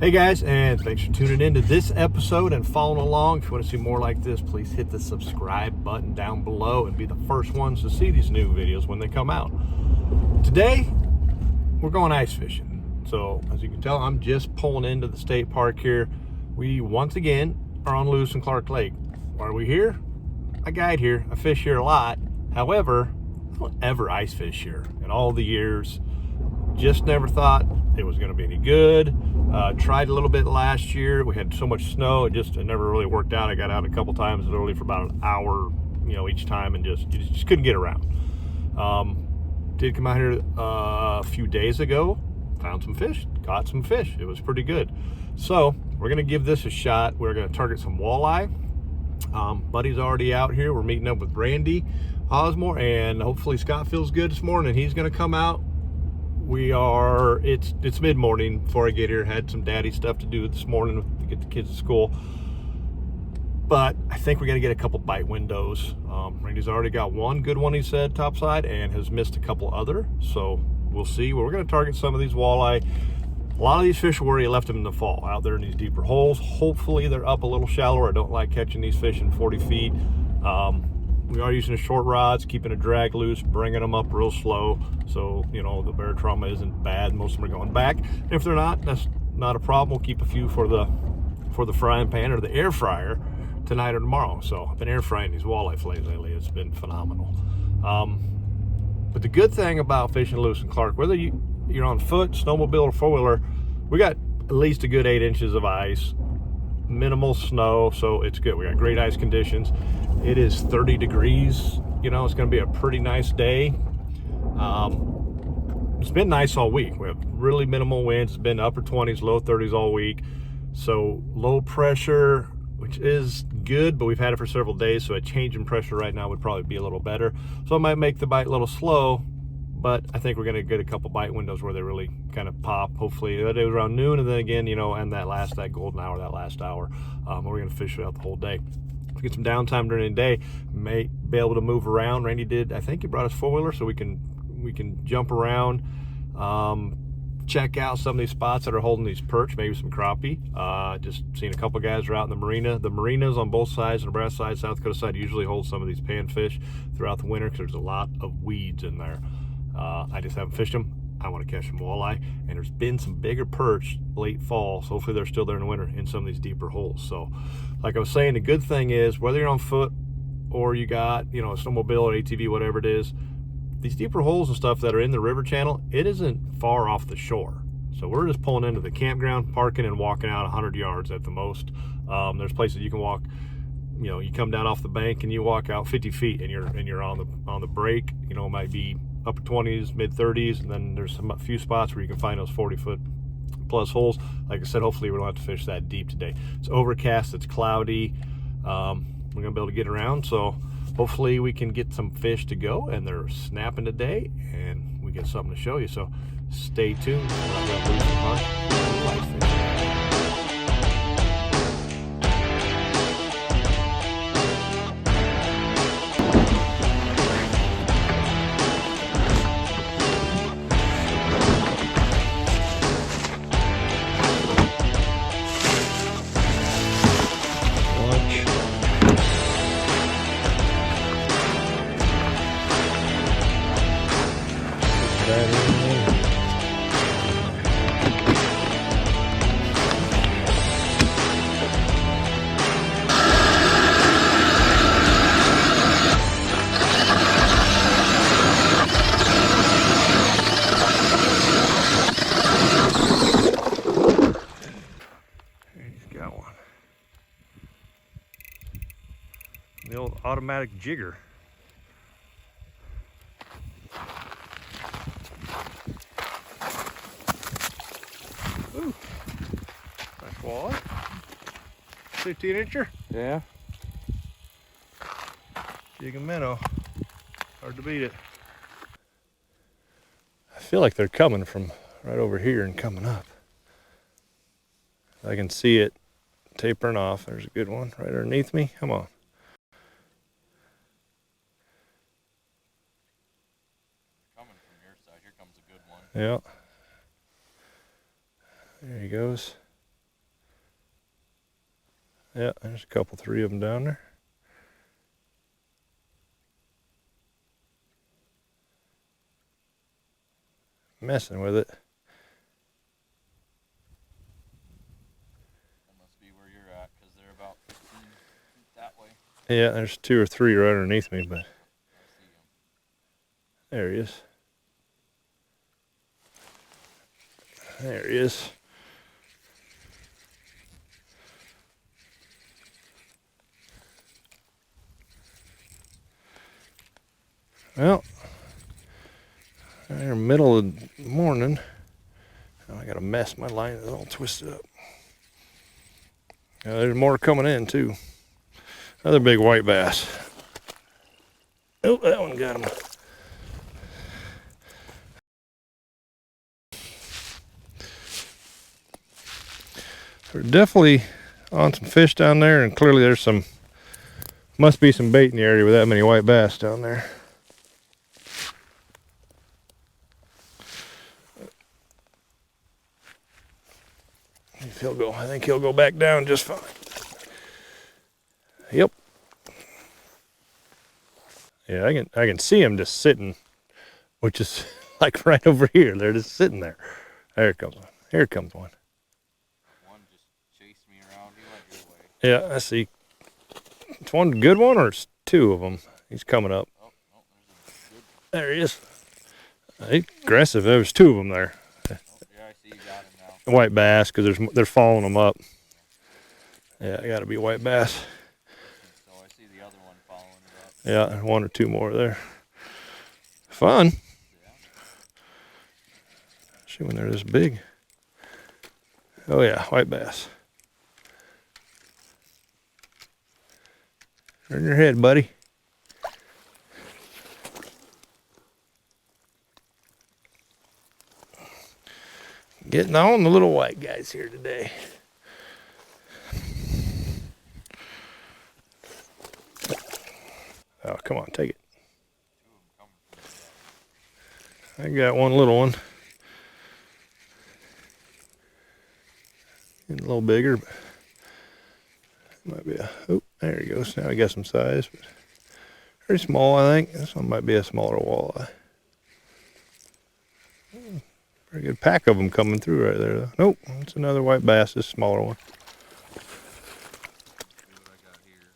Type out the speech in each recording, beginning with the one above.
Hey guys, and thanks for tuning in to this episode and following along. If you want to see more like this, please hit the subscribe button down below and be the first ones to see these new videos when they come out. Today, we're going ice fishing. So, as you can tell, I'm just pulling into the state park here. We, once again, are on Lewis and Clark Lake. Why are we here? I guide here. I fish here a lot. However, I don't ever ice fish here in all the years. Just never thought it was going to be any good. Tried a little bit last year. We had so much snow, it never really worked out. I got out a couple times, literally for about an hour, each time, and just couldn't get around. Did come out here a few days ago, found some fish, caught some fish. It was pretty good. So we're gonna give this a shot. We're gonna target some walleye. Buddy's already out here. We're meeting up with Randy Osmore, and hopefully Scott feels good this morning. He's gonna come out. It's mid-morning before I get here. Had some daddy stuff to do this morning to get the kids to school, but I think we're gonna get a couple bite windows. Randy's already got one good one, he said, topside, and has missed a couple other, so we'll see. Well, we're gonna target some of these walleye. A lot of these fish are where you left them in the fall, out there in these deeper holes. Hopefully they're up a little shallower. I don't like catching these fish in 40 feet. We are using the short rods, keeping a drag loose, bringing them up real slow, so the bear trauma isn't bad. Most of them are going back. If they're not, that's not a problem. We'll keep a few for the frying pan or the air fryer tonight or tomorrow. So I've been air frying these walleye fillets lately. It's been phenomenal. But the good thing about fishing Lewis and Clark, whether you're on foot, snowmobile, or four-wheeler, we got at least a good 8 inches of ice, minimal snow, so it's good. We got great ice conditions. It is 30 degrees. It's going to be a pretty nice day. It's been nice all week. We have really minimal winds. It's been upper 20s, low 30s all week. So low pressure, which is good, but we've had it for several days, so a change in pressure right now would probably be a little better. So I might make the bite a little slow, but I think we're going to get a couple bite windows where they really kind of pop. Hopefully that is around noon, and then again, and that golden hour, that last hour, we're going to fish out the whole day. If we get some downtime during the day, may be able to move around. Randy did, I think he brought us four-wheeler, so we can jump around, check out some of these spots that are holding these perch, maybe some crappie. Just seen a couple guys are out in the marina. The marinas on both sides, Nebraska side, South Dakota side, usually hold some of these panfish throughout the winter because there's a lot of weeds in there. I just haven't fished them. I want to catch some walleye, and there's been some bigger perch late fall, so hopefully they're still there in the winter in some of these deeper holes. So like I was saying, the good thing is whether you're on foot or you got a snowmobile or ATV, whatever it is, these deeper holes and stuff that are in the river channel, it isn't far off the shore. So we're just pulling into the campground, parking, and walking out 100 yards at the most. There's places you can walk. You come down off the bank and you walk out 50 feet and you're on the break. It might be upper 20s, mid 30s, and then there's a few spots where you can find those 40-foot plus holes. Like I said, hopefully we don't have to fish that deep today. It's overcast, it's cloudy. We're gonna be able to get around, so hopefully we can get some fish to go, and they're snapping today, and we get something to show you. So stay tuned. The old automatic jigger. Ooh, nice walleye. 15-incher? Yeah. Jig and minnow. Hard to beat it. I feel like they're coming from right over here and coming up. I can see it tapering off. There's a good one right underneath me. Come on. Coming from your side. Here comes a good one. Yeah. There he goes. Yeah, there's a couple, 3 of them down there. Messing with it. That must be where you're at, because they're about 15 feet that way. Yeah, there's 2 or 3 right underneath me, but I see them. there he is. There he is. Well, in the middle of the morning, oh, I got a mess. My line is all twisted up. There's more coming in too. Another big white bass. Oh, that one got him. We're definitely on some fish down there, and clearly there's some, must be some bait in the area with that many white bass down there. If he'll go, I think he'll go back down just fine. Yep. Yeah, I can see him just sitting, which is like right over here. They're just sitting there. There comes one. Here comes one. One just chased me around. He went your way. Yeah, I see. It's one good one, or it's 2 of them. He's coming up. Oh, no, there's a good. There he is. He's aggressive. There was 2 of them there. Oh, yeah, I see you got him now. White bass, because they're following them up. Yeah, got to be white bass. So I see the other one following it up. Yeah, there's 1 or 2 more there. Fun. Yeah. See when they're this big. Oh yeah, white bass. Turn your head, buddy. Getting on the little white guys here today. Oh, come on, take it. 2 of them coming from the I got 1 little one. Getting a little bigger, but might be a, oh, there he goes. Now I got some size, but pretty small, I think. This one might be a smaller walleye. Pretty good pack of them coming through right there, though. Nope, it's another white bass, this smaller one. See what I got here.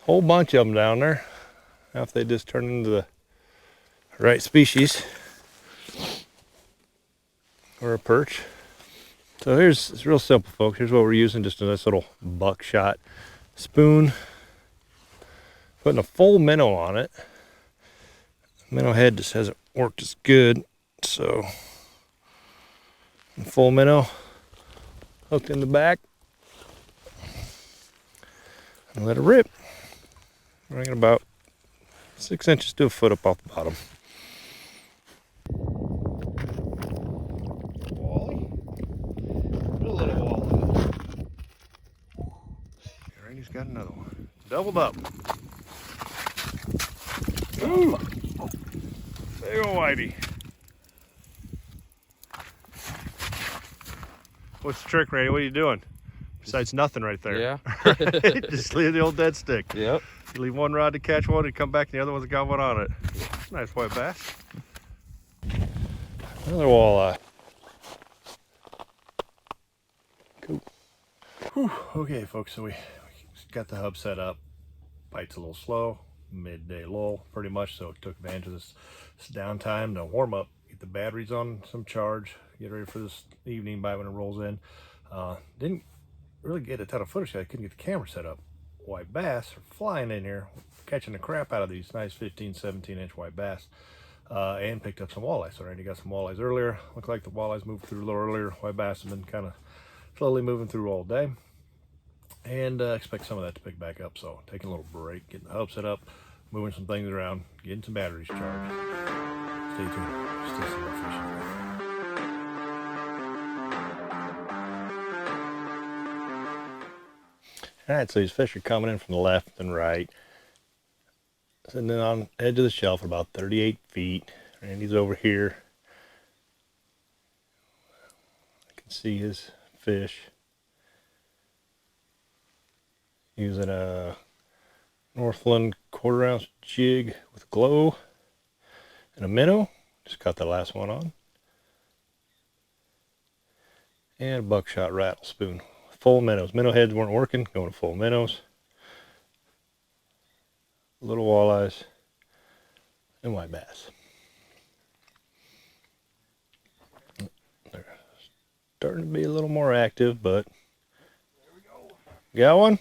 Whole bunch of them down there. Now if they just turn into the right species or a perch. So here's, it's real simple, folks. Here's what we're using, just a nice little buckshot spoon. Putting a full minnow on it. Minnow head just hasn't worked as good, so full minnow hooked in the back and let it rip. Bring it about 6 inches to a foot up off the bottom. Walleye? Real little walleye. Randy's got another one. Doubled up. Ooh! Big ol' whitey. What's the trick, Randy? What are you doing? Besides nothing right there. Yeah. Just leave the old dead stick. Yep. You leave one rod to catch one and come back and the other one's got one on it. Nice white bass. Another walleye. Cool. Whew. Okay, folks, so we got the hub set up. Bite's a little slow, midday lull pretty much, so took advantage of this downtime to warm up, get the batteries on some charge, get ready for this evening bite when it rolls in. Didn't really get a ton of footage. I couldn't get the camera set up. White bass are flying in here, catching the crap out of these nice 15, 17-inch white bass, and picked up some walleyes. So Randy got some walleyes earlier. Looked like the walleyes moved through a little earlier. White bass have been kind of slowly moving through all day, and expect some of that to pick back up. So taking a little break, getting the hub set up, moving some things around, getting some batteries charged. Stay tuned. Still some more fishing. All right, so these fish are coming in from the left and right. Sitting on the edge of the shelf at about 38 feet. Randy's over here. I can see his fish. Using a Northland 1/4 ounce jig with glow and a minnow. Just got the last one on. And a buckshot rattle spoon. Full minnows. Minnow heads weren't working. Going to full minnows. Little walleyes and white bass. They're starting to be a little more active, but there we go. Got one?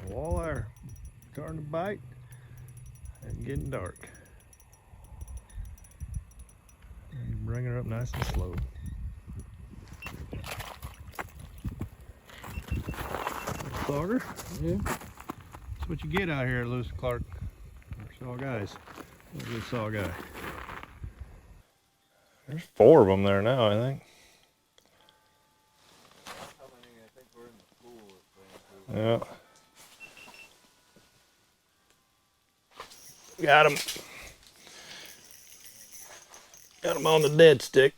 Walleye are starting to bite and getting dark. And bring her up nice and slow. Clogger? Yeah. That's what you get out here at Lewis Clark. Saw guys. Look at this saw guy. There's 4 of them there now, I think. How many? I think we're in the pool. Yeah. Got him. Got him on the dead stick.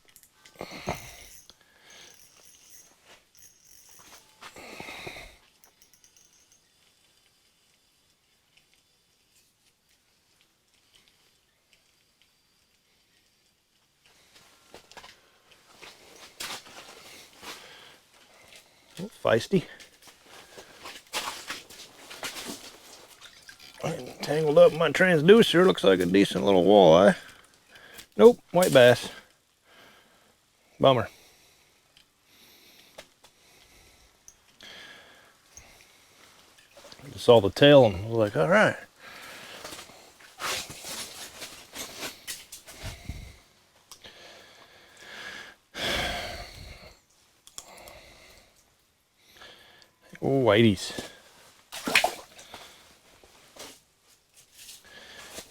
Feisty. Tangled up in my transducer. Looks like a decent little walleye. Nope, white bass. Bummer. Just saw the tail and was like, all right. Oh, whiteys.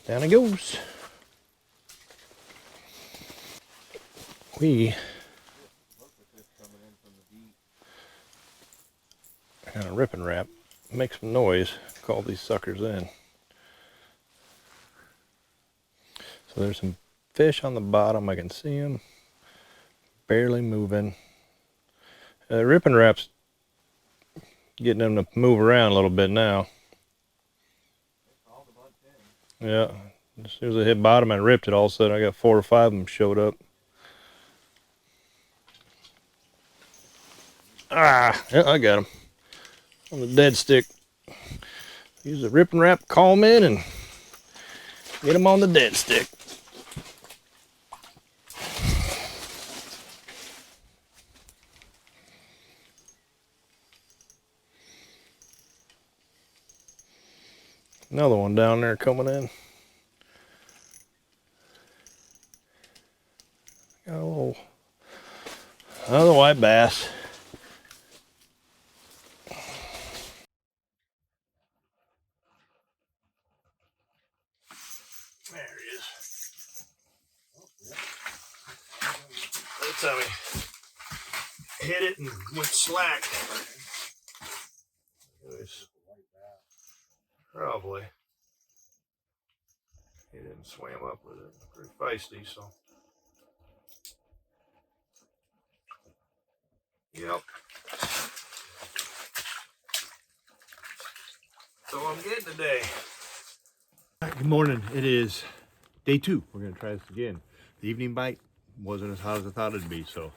Down it goes. We kind of rip and wrap, make some noise, call these suckers in. So there's some fish on the bottom, I can see them, barely moving. Rip and wrap's getting them to move around a little bit now. Yeah, as soon as I hit bottom and ripped it, all of a sudden I got 4 or 5 of them showed up. Ah, yeah, I got them on the dead stick. Use the rip and wrap, call them in, and get them on the dead stick. Another one down there coming in. Oh, another white bass. There he is. That's how he hit it and went slack. Probably. He didn't swim up with it. Pretty feisty, so. Yep. So I'm getting today. Good morning. It is day 2. We're gonna try this again. The evening bite wasn't as hot as I thought it'd be, so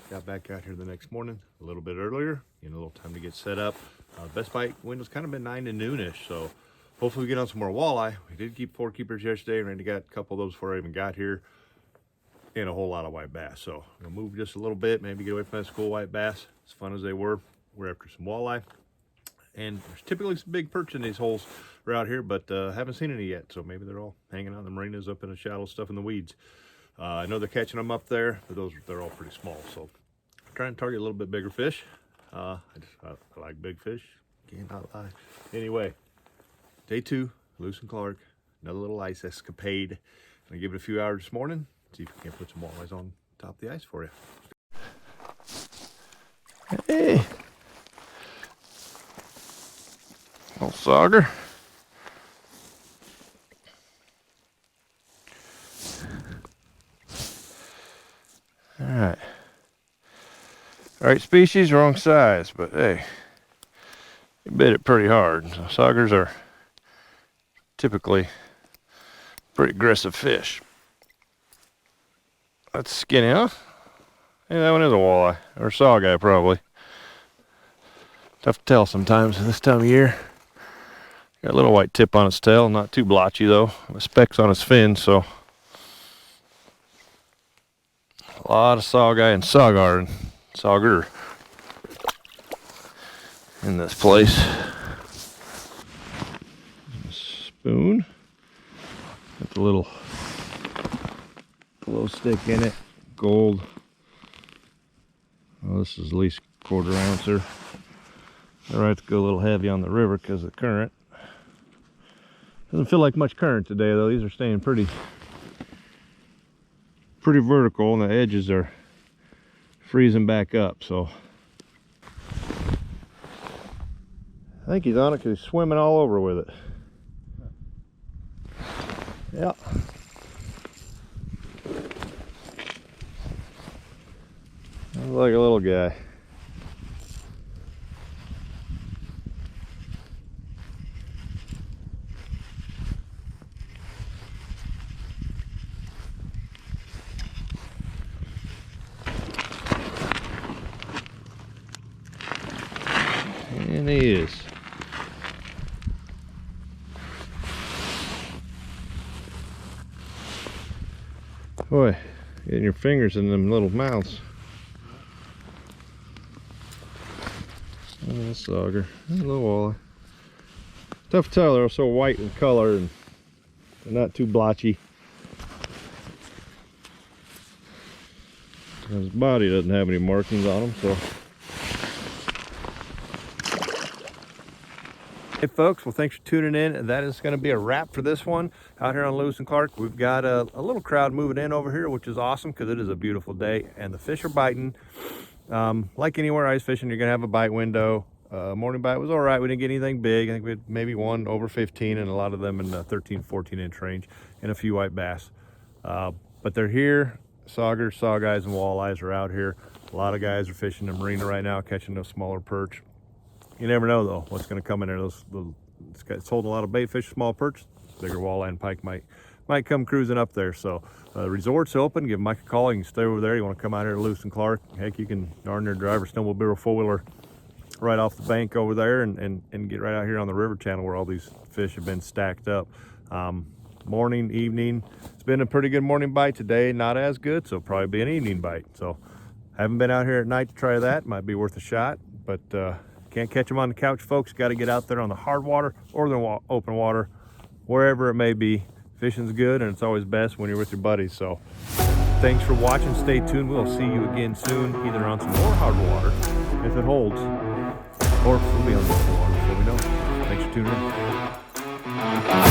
got back out here the next morning a little bit earlier, a little time to get set up. Best bite window's kind of been 9 to noonish, so hopefully we get on some more walleye. We did keep 4 keepers yesterday, and Randy got a couple of those before I even got here, and a whole lot of white bass. So we'll move just a little bit, maybe get away from that school white bass. As fun as they were, we're after some walleye. And there's typically some big perch in these holes around here, but haven't seen any yet. So maybe they're all hanging out in the marinas up in the shallow stuff in the weeds. I know they're catching them up there, but they're all pretty small. So I'm trying to target a little bit bigger fish. I like big fish, cannot lie. Anyway, day 2, Lewis and Clark, another little ice escapade. Gonna give it a few hours this morning, see if we can put some walleyes on top of the ice for you. Hey. Little sauger. Alright. Right species, wrong size, but hey, you bit it pretty hard. So saugers are typically pretty aggressive fish. That's skinny, huh? Yeah, that one is a walleye, or a saw guy probably. Tough to tell sometimes this time of year. Got a little white tip on its tail, not too blotchy though. With specks on its fin, so a lot of saw guy and sauger in this place. Spoon. Got the little glow stick in it. Gold. Oh, this is at least quarter ouncer. All right, to go a little heavy on the river because of the current. Doesn't feel like much current today though. These are staying pretty vertical, and the edges are freezing back up. So I think he's on it because he's swimming all over with it. Yeah. Looks like a little guy. And he is. Boy, getting your fingers in them little mouths. Oh, that's sauger. A little walleye. Tough to tell, they're so white in color and they're not too blotchy. His body doesn't have any markings on him, so. Hey folks, well thanks for tuning in. That is going to be a wrap for this one out here on Lewis and Clark. We've got a little crowd moving in over here, which is awesome because it is a beautiful day and the fish are biting. Like anywhere ice fishing, you're going to have a bite window. Morning bite was all right. We didn't get anything big. I think we had maybe one over 15 and a lot of them in the 13, 14 inch range and a few white bass. But they're here. Saugers, saw guys, and walleyes are out here. A lot of guys are fishing the marina right now, catching those smaller perch. You never know though what's going to come in there. It's holding a lot of bait fish, small perch. Bigger walleye and pike might come cruising up there. So the resort's open. Give Mike a call. You can stay over there. You want to come out here to Lewis and Clark? Heck, you can darn near drive or snowmobile or four-wheeler right off the bank over there and get right out here on the river channel where all these fish have been stacked up. Morning, evening. It's been a pretty good morning bite today. Not as good, so probably be an evening bite. So haven't been out here at night to try that. Might be worth a shot, but can't catch them on the couch, folks. Got to get out there on the hard water or the open water, wherever it may be. Fishing's good, and it's always best when you're with your buddies. So thanks for watching. Stay tuned. We'll see you again soon, either on some more hard water, if it holds, or we'll be on the open water before we know it. Thanks for tuning in.